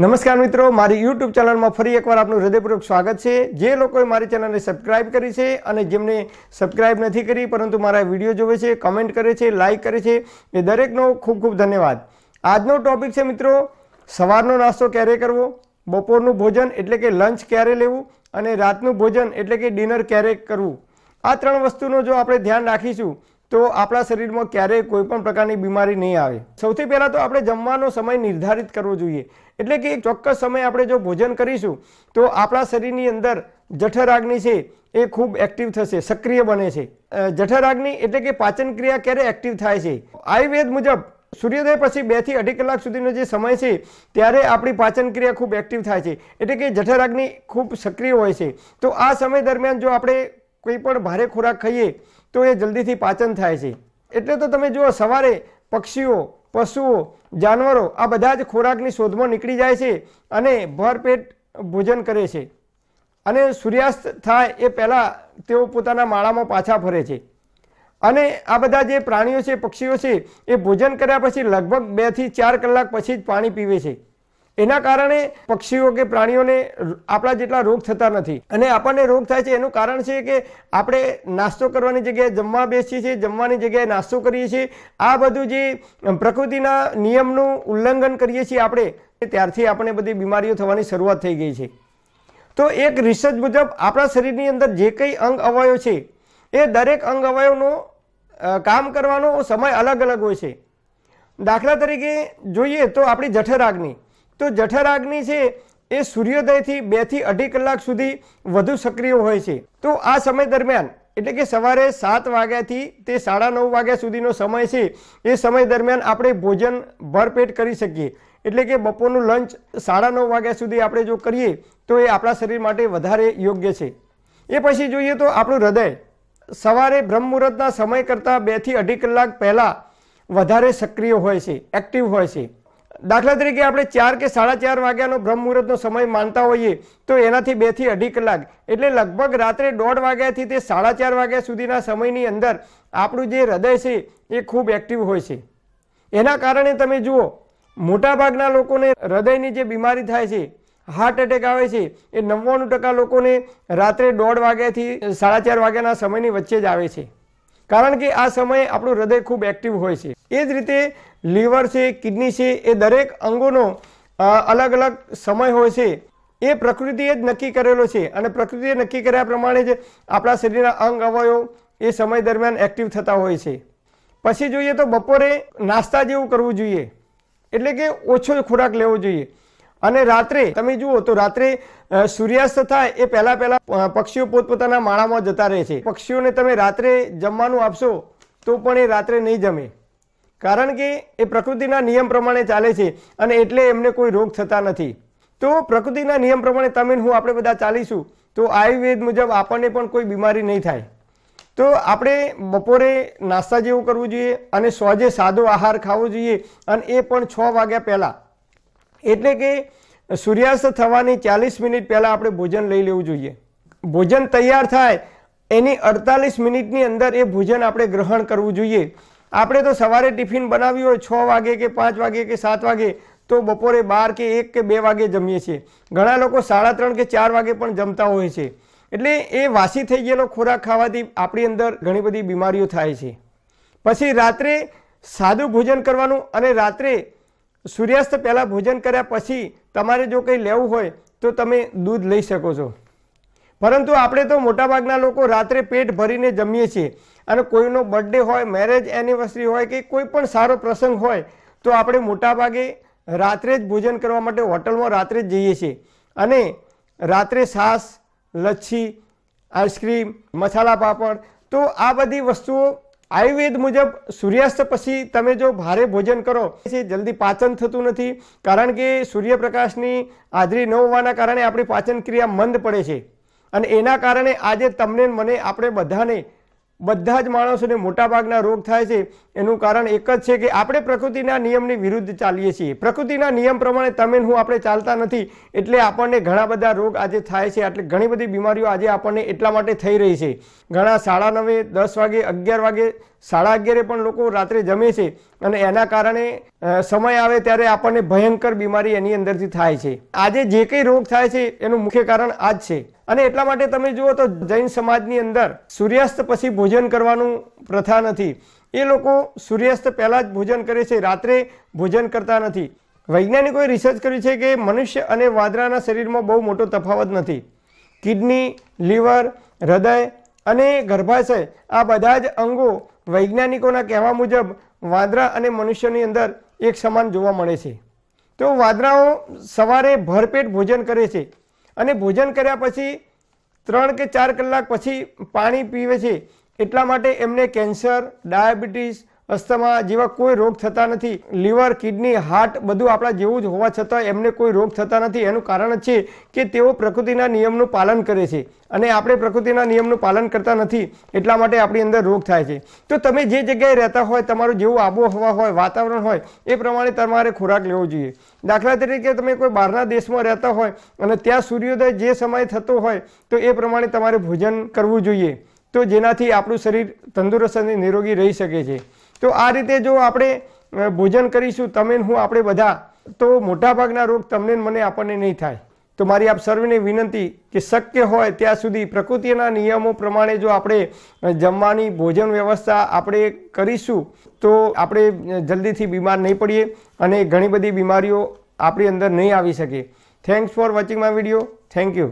નમસ્કાર મિત્રો, મારી યુટ્યુબ ચેનલમાં ફરી એકવાર આપનું હૃદયપૂર્વક સ્વાગત છે। જે લોકોએ મારી ચેનલને સબસ્ક્રાઇબ કરી છે અને જેમને સબસ્ક્રાઇબ નથી કરી પરંતુ મારા વિડીયો જોવે છે, કમેન્ટ કરે છે, લાઇક કરે છે, એ દરેકનો ખૂબ ખૂબ ધન્યવાદ। આજનો ટોપિક છે મિત્રો, સવારનો નાસ્તો ક્યારે કરવો, બપોરનું ભોજન એટલે કે લંચ ક્યારે લેવું અને રાતનું ભોજન એટલે કે ડિનર ક્યારે કરવું। આ ત્રણ વસ્તુનો જો આપણે ધ્યાન રાખીશું તો આપણા શરીરમાં ક્યારેય કોઈ પણ પ્રકારની બીમારી નહીં આવે। સૌથી પહેલાં તો આપણે જમવાનો સમય નિર્ધારિત કરવો જોઈએ, એટલે કે એક ચોક્કસ સમય આપણે જો ભોજન કરીશું તો આપણા શરીરની અંદર જઠરાગ્નિ છે એ ખૂબ એક્ટિવ થશે, સક્રિય બને છે। જઠરાગ્નિ એટલે કે પાચન ક્રિયા ક્યારે એક્ટિવ થાય છે? આયુર્વેદ મુજબ સૂર્યોદય પછી 2 થી 2.5 કલાક સુધીનો જે સમય છે ત્યારે આપણી પાચન ક્રિયા ખૂબ એક્ટિવ થાય છે, એટલે કે જઠરાગ્નિ ખૂબ સક્રિય હોય છે। તો આ સમય દરમિયાન જો આપણે કોઈ પણ ભારે ખોરાક ખાઈએ તો એ જલ્દીથી પાચન થાય છે। એટલે તો તમે જુઓ, સવારે પક્ષીઓ, પશુઓ, જાનવરો આ બધા જ ખોરાકની શોધમાં નીકળી જાય છે અને ભરપેટ ભોજન કરે છે અને સૂર્યાસ્ત થાય એ પહેલાં તેઓ પોતાના માળામાં પાછા ફરે છે। અને આ બધા જે પ્રાણીઓ છે, પક્ષીઓ છે, એ ભોજન કર્યા પછી લગભગ 2 થી 4 કલાક પછી જ પાણી પીવે છે। એના કારણે પક્ષીઓ કે પ્રાણીઓને આપણા જેટલા રોગ થતા નથી અને આપણને રોગ થાય છે એનું કારણ છે કે આપણે નાસ્તો કરવાની જગ્યાએ જમવા બેસીએ છીએ, જમવાની જગ્યાએ નાસ્તો કરીએ છીએ। આ બધું જે પ્રકૃતિના નિયમનું ઉલ્લંઘન કરીએ છીએ આપણે, ત્યારથી આપણને બધી બીમારીઓ થવાની શરૂઆત થઈ ગઈ છે। તો એક રિસર્ચ મુજબ આપણા શરીરની અંદર જે કંઈ અંગ અવયવ છે એ દરેક અંગ અવયવનો કામ કરવાનો સમય અલગ અલગ હોય છે। દાખલા તરીકે જોઈએ તો આપણી જઠરાગ્નિ, તો જઠરાગ્નિ છે એ સૂર્યોદયથી 2 થી 2.5 કલાક સુધી વધુ સક્રિય હોય છે। તો આ સમય દરમિયાન એટલે કે સવારે 7 વાગ્યાથી તે 9:30 વાગ્યા સુધીનો સમય છે, એ સમય દરમિયાન આપણે ભોજન ભરપેટ કરી શકીએ। એટલે કે બપોરનું લંચ 9:30 વાગ્યા સુધી આપણે જો કરીએ તો એ આપણા શરીર માટે વધારે યોગ્ય છે। એ પછી જોઈએ તો આપણું હૃદય સવારે બ્રહ્મ મુહૂર્તના સમય કરતાં 2 થી 2.5 કલાક પહેલાં વધારે સક્રિય હોય છે, એક્ટિવ હોય છે। દાખલા તરીકે આપણે 4 કે 4:30 વાગ્યાનો બ્રહ્મ મુહૂર્તનો સમય માનતા હોઈએ તો એનાથી 2 થી 2.5 કલાક એટલે લગભગ રાત્રે 1:30 વાગ્યાથી તે 4:30 વાગ્યા સુધીના સમયની અંદર આપણું જે હૃદય છે એ ખૂબ એક્ટિવ હોય છે। એના કારણે તમે જુઓ, મોટાભાગના લોકોને હૃદયની જે બીમારી થાય છે, હાર્ટ એટેક આવે છે, એ 99% લોકોને રાત્રે 1:30 વાગ્યાથી 4:30 વાગ્યાના સમયની વચ્ચે જ આવે છે, કારણ કે આ સમયે આપણું હૃદય ખૂબ એક્ટિવ હોય છે। એ જ રીતે લીવર છે, કિડની છે, એ દરેક અંગોનો અલગ અલગ સમય હોય છે। એ પ્રકૃતિએ જ નક્કી કરેલો છે અને પ્રકૃતિએ નક્કી કર્યા પ્રમાણે જ આપણા શરીરના અંગ અવયવ એ સમય દરમિયાન એક્ટિવ થતા હોય છે। પછી જોઈએ તો બપોરે નાસ્તા જેવું કરવું જોઈએ, એટલે કે ઓછો ખોરાક લેવો જોઈએ। અને રાત્રે તમે જુઓ તો રાત્રે સૂર્યાસ્ત થાય એ પહેલાં પક્ષીઓ પોતપોતાના માળામાં જતા રહે છે। પક્ષીઓને તમે રાત્રે જમવાનું આપશો તો પણ એ રાત્રે નહીં જમે, કારણ કે એ પ્રકૃતિના નિયમ પ્રમાણે ચાલે છે અને એટલે એમને કોઈ રોગ થતા નથી। તો પ્રકૃતિના નિયમ પ્રમાણે તમે હું આપણે બધા ચાલીશું તો આયુર્વેદ મુજબ આપણને પણ કોઈ બીમારી નહીં થાય। તો આપણે બપોરે નાસ્તા જેવું કરવું જોઈએ અને સોજે સાદો આહાર ખાવો જોઈએ, અને એ પણ 6 વાગ્યા પહેલાં, એટલે કે સૂર્યાસ્ત થવાની 40 મિનિટ પહેલાં આપણે ભોજન લઈ લેવું જોઈએ। ભોજન તૈયાર થાય એની 48 મિનિટની અંદર એ ભોજન આપણે ગ્રહણ કરવું જોઈએ। આપણે તો સવારે ટિફિન બનાવ્યું હોય 6 વાગે કે 5 વાગે કે 7 વાગે, તો બપોરે 12 કે 1 કે 2 વાગે જમીએ છીએ। ઘણા લોકો 3:30 કે 4 વાગે પણ જમતા હોય છે, એટલે એ વાસી થઈ ગયેલો ખોરાક ખાવાથી આપણી અંદર ઘણી બધી બીમારીઓ થાય છે। પછી રાત્રે સાદું ભોજન કરવાનું, અને રાત્રે સૂર્યાસ્ત પહેલાં ભોજન કર્યા પછી તમારે જો કંઈ લેવું હોય તો તમે દૂધ લઈ શકો છો। પરંતુ આપણે તો મોટાભાગના લોકો રાત્રે પેટ ભરીને જમીએ છીએ, અને કોઈનો બર્થડે હોય, મેરેજ એનિવર્સરી હોય કે કોઈ પણ સારો પ્રસંગ હોય તો આપણે મોટાભાગે રાત્રે જ ભોજન કરવા માટે હોટલમાં રાત્રે જ જઈએ છીએ, અને રાત્રે છાશ, લચ્છી, આઈસ્ક્રીમ, મસાલા પાપડ, તો આ બધી વસ્તુઓ આયુર્વેદ મુજબ સૂર્યાસ્ત પછી તમે જો ભારે ભોજન કરો છે જલ્દી પાચન થતું નથી, કારણ કે સૂર્યપ્રકાશની હાજરી ન હોવાના કારણે આપણી પાચન ક્રિયા મંદ પડે છે। અને એના કારણે આજે તમને મને આપણે બધા જ માણસોને મોટાભાગના રોગ થાય છે। એનું કારણ એક જ છે કે આપણે પ્રકૃતિના નિયમની વિરુદ્ધ ચાલીએ છીએ। પ્રકૃતિના નિયમ પ્રમાણે તમે હું આપણે ચાલતા નથી, એટલે આપણને ઘણા બધા રોગ આજે થાય છે। એટલે ઘણી બધી બીમારીઓ આજે આપણને એટલા માટે થઈ રહી છે। ઘણા 9:30, 10 વાગે, 11 વાગે 11:30 પણ લોકો રાત્રે જમે છે અને એના કારણે સમય આવે ત્યારે આપણને ભયંકર બીમારી એની અંદરથી થાય છે. આજે જે કંઈ રોગ થાય છે એનું મુખ્ય કારણ આ જ છે. અને એટલા માટે તમે જુઓ તો જૈન સમાજની અંદર સૂર્યાસ્ત પછી ભોજન કરવાનું પ્રથા નથી. એ લોકો સૂર્યાસ્ત પહેલાં જ ભોજન કરે છે, રાત્રે ભોજન કરતા નથી. વૈજ્ઞાનિકોએ રિસર્ચ કર્યું છે કે મનુષ્ય અને વાંદરાના શરીરમાં બહુ મોટો તફાવત નથી. કિડની, લીવર, હૃદય અને ગર્ભાશય આ બધા જ અંગો વૈજ્ઞાનિકોના કહેવા મુજબ વાંદરા અને મનુષ્યની અંદર એક સમાન જોવા મળે છે. તો વાંદરાઓ સવારે ભરપેટ ભોજન કરે છે અને ભોજન કર્યા પછી 3 કે 4 કલાક પછી પાણી પીવે છે. એટલા માટે એમને કેન્સર, ડાયાબિટીસ, અસ્થમા જેવા કોઈ રોગ થતા નથી. લીવર, કિડની, હાર્ટ બધું આપણા જેવું જ હોવા છતાં એમને કોઈ રોગ થતા નથી. એનું કારણ છે કે તેઓ પ્રકૃતિના નિયમનું પાલન કરે છે અને આપણે પ્રકૃતિના નિયમનું પાલન કરતા નથી, એટલા માટે આપણી અંદર રોગ થાય છે. તો તમે જે જગ્યાએ રહેતા હોય, તમારું જેવું આબોહવા હોય, વાતાવરણ હોય, એ પ્રમાણે તમારે ખોરાક લેવો જોઈએ. દાખલા તરીકે તમે કોઈ બહારના દેશમાં રહેતા હોય અને ત્યાં સૂર્યોદય જે સમયે થતો હોય તો એ પ્રમાણે તમારે ભોજન કરવું જોઈએ, તો જેનાથી આપણું શરીર તંદુરસ્ત અને નિરોગી રહી શકે છે. તો આ રીતે જો આપણે ભોજન કરીશું, તમે હું આપણે બધા, તો મોટાભાગના રોગ તમને મને આપણને નહીં થાય. તો મારી આપ સર્વને વિનંતી કે શક્ય હોય ત્યાં સુધી પ્રકૃતિના નિયમો પ્રમાણે જો આપણે જમવાની ભોજન વ્યવસ્થા આપણે કરીશું તો આપણે જલ્દીથી બીમાર નહીં પડીએ અને ઘણી બધી બીમારીઓ આપણી અંદર નહીં આવી શકે. Thanks for watching my video. Thank you.